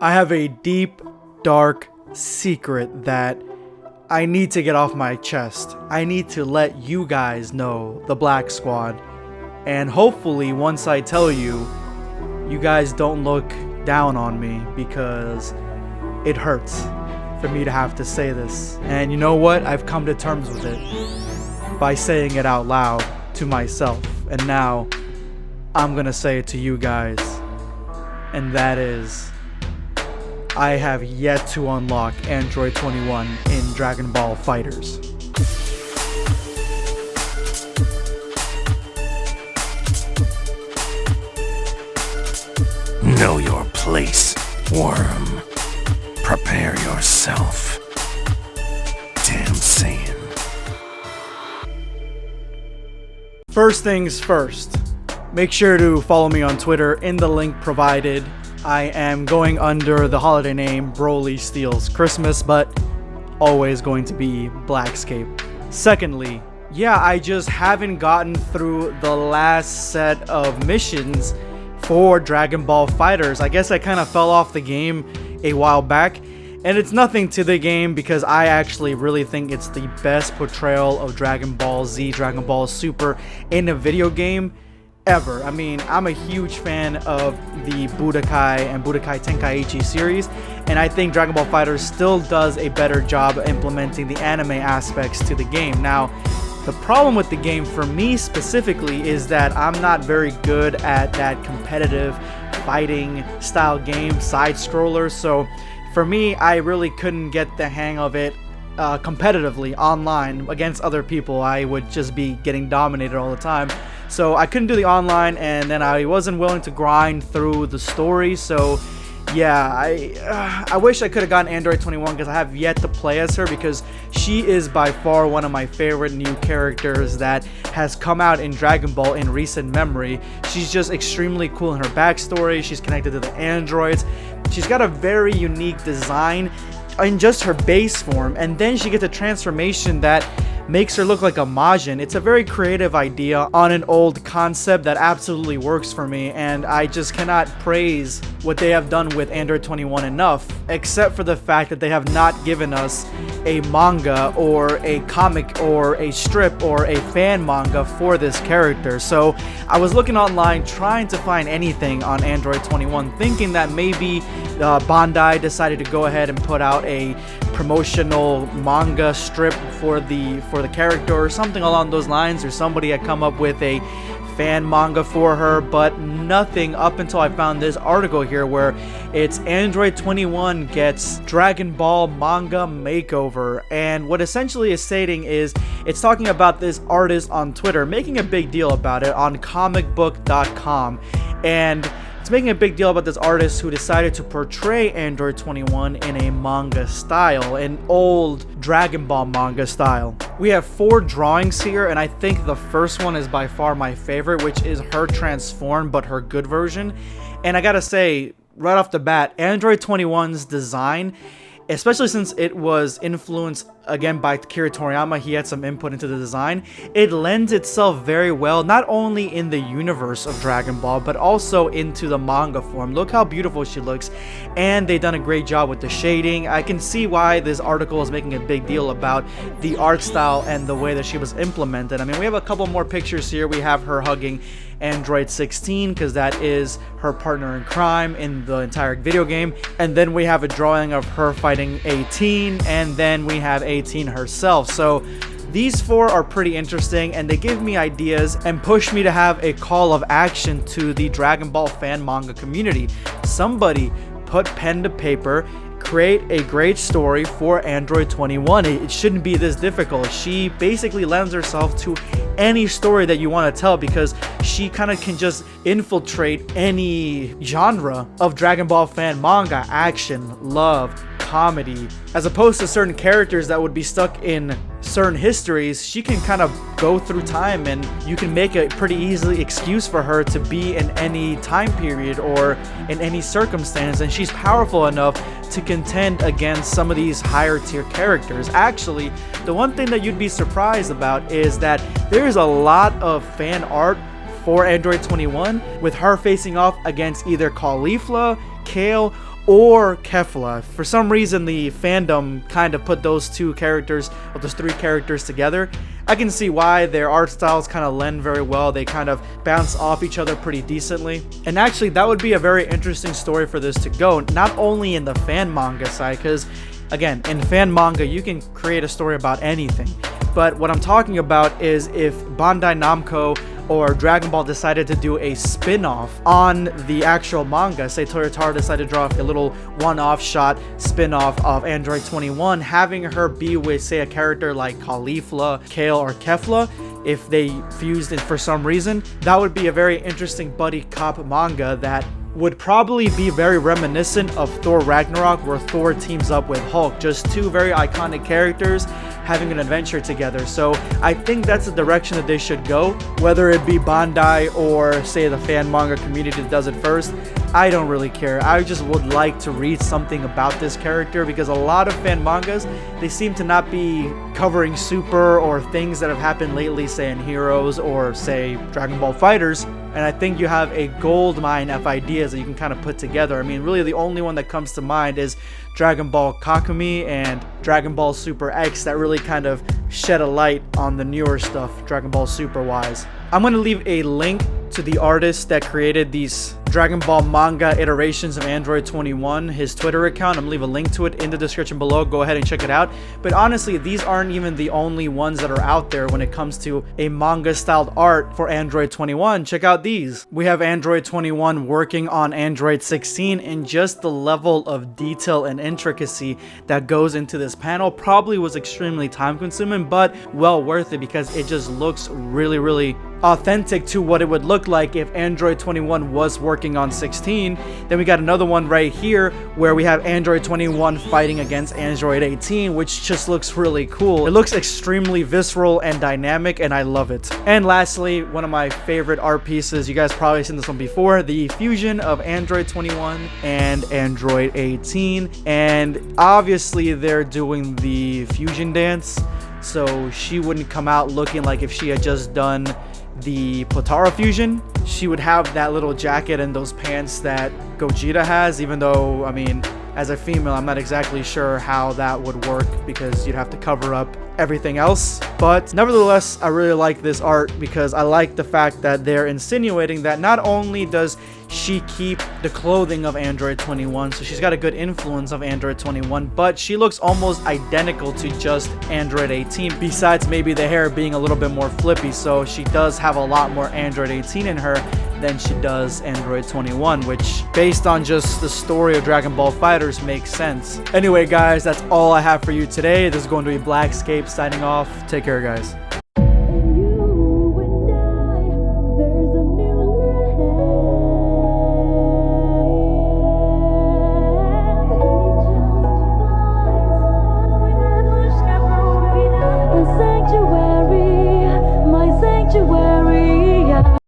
I have a deep, dark secret that I need to get off my chest. I need to let you guys know, the Black Squad. And hopefully, once I tell you, you guys don't look down on me, because it hurts for me to have to say this. And you know what? I've come to terms with it by saying it out loud to myself. And now, I'm gonna say it to you guys. And that is, I have yet to unlock Android 21 in Dragon Ball FighterZ. Know your place, worm. Prepare yourself. Damn Saiyan. First things first, make sure to follow me on Twitter in the link provided. I am going under the holiday name Broly Steals Christmas, but always going to be Blackscape. Secondly, yeah, I just haven't gotten through the last set of missions for Dragon Ball FighterZ. I guess I kind of fell off the game a while back, and it's nothing to the game because I actually really think it's the best portrayal of Dragon Ball Z, Dragon Ball Super in a video game ever. I mean, I'm a huge fan of the Budokai and Budokai Tenkaichi series, and I think Dragon Ball FighterZ still does a better job implementing the anime aspects to the game. Now, the problem with the game for me specifically is that I'm not very good at that competitive fighting style game, side scroller, so for me, I really couldn't get the hang of it competitively online against other people. I would just be getting dominated all the time. So I couldn't do the online, and then I wasn't willing to grind through the story. So yeah, I wish I could have gotten Android 21 because I have yet to play as her, because she is by far one of my favorite new characters that has come out in Dragon Ball in recent memory. She's just extremely cool in her backstory. She's connected to the androids. She's got a very unique design in just her base form, and then she gets a transformation that makes her look like a Majin. It's a very creative idea on an old concept that absolutely works for me, and I just cannot praise what they have done with Android 21 enough, except for the fact that they have not given us a manga or a comic or a strip or a fan manga for this character. So I was looking online trying to find anything on Android 21, thinking that maybe Bandai decided to go ahead and put out a promotional manga strip for the character or something along those lines, or somebody had come up with a fan manga for her, but nothing up until I found this article here where it's Android 21 gets Dragon Ball manga makeover. And what essentially is stating is it's talking about this artist on Twitter making a big deal about it on comicbook.com, and it's making a big deal about this artist who decided to portray Android 21 in a manga style, an old Dragon Ball manga style. We have 4 drawings here, and I think the first one is by far my favorite, which is her transformed, but her good version. And I gotta say, right off the bat, Android 21's design, especially since it was influenced again by Akira Toriyama, he had some input into the design, it lends itself very well not only in the universe of Dragon Ball but also into the manga form. Look how beautiful she looks, and they've done a great job with the shading. I can see why this article is making a big deal about the art style and the way that she was implemented. I mean, we have a couple more pictures here. We have her hugging Android 16 because that is her partner in crime in the entire video game, and then we have a drawing of her fighting 18, and then we have 18 herself. So these 4 are pretty interesting, and they give me ideas and push me to have a call of action to the Dragon Ball fan manga community. Somebody put pen to paper, create a great story for Android 21. It shouldn't be this difficult. She basically lends herself to any story that you want to tell because she kind of can just infiltrate any genre of Dragon Ball fan manga: action, love, comedy. As opposed to certain characters that would be stuck in certain histories, she can kind of go through time, and you can make a pretty easily excuse for her to be in any time period or in any circumstance, and she's powerful enough to contend against some of these higher tier characters. Actually, the one thing that you'd be surprised about is that there's a lot of fan art for Android 21 with her facing off against either Caulifla, Kale, or Kefla. For some reason, the fandom kind of put those two characters, or those three characters together. I can see why. Their art styles kind of lend very well. They kind of bounce off each other pretty decently. And actually, that would be a very interesting story for this to go, not only in the fan manga side, because again, in fan manga, you can create a story about anything. But what I'm talking about is if Bandai Namco or Dragon Ball decided to do a spin-off on the actual manga. Say Toyotaro decided to draw a little one-off shot spin-off of Android 21, having her be with, say, a character like Caulifla, Kale, or Kefla. If they fused it for some reason, that would be a very interesting buddy cop manga that would probably be very reminiscent of Thor Ragnarok, where Thor teams up with Hulk. Just two very iconic characters having an adventure together. So I think that's the direction that they should go. Whether it be Bandai or, say, the fan manga community that does it first, I don't really care. I just would like to read something about this character, because a lot of fan mangas, they seem to not be covering Super or things that have happened lately, say in Heroes or, say, Dragon Ball Fighters. And I think you have a gold mine of ideas that you can kind of put together. I mean, really the only one that comes to mind is Dragon Ball Kakumi and Dragon Ball Super X that really kind of shed a light on the newer stuff, Dragon Ball Super wise. I'm going to leave a link to the artist that created these Dragon Ball manga iterations of Android 21, his Twitter account. I'm gonna leave a link to it in the description below. Go ahead and check it out. But honestly, these aren't even the only ones that are out there when it comes to a manga styled art for Android 21. Check out these. We have Android 21 working on Android 16, and just the level of detail and intricacy that goes into this panel probably was extremely time consuming, but well worth it, because it just looks really authentic to what it would look like if Android 21 was working on 16. Then we got another one right here where we have Android 21 fighting against Android 18, which just looks really cool. It looks extremely visceral and dynamic, and I love it. And lastly, one of my favorite art pieces, you guys probably seen this one before, the fusion of Android 21 and Android 18. And obviously they're doing the fusion dance, so she wouldn't come out looking like if she had just done the Potara fusion. She would have that little jacket and those pants that Gogeta has, even though, I mean, as a female, I'm not exactly sure how that would work, because you'd have to cover up everything else. But nevertheless, I really like this art, because I like the fact that they're insinuating that not only does she keep the clothing of Android 21, so she's got a good influence of Android 21, but she looks almost identical to just Android 18, besides maybe the hair being a little bit more flippy. So she does have a lot more Android 18 in her than she does Android 21, which, based on just the story of Dragon Ball Fighters, makes sense. Anyway, guys, that's all I have for you today. This is going to be Blackscape signing off. Take care, guys.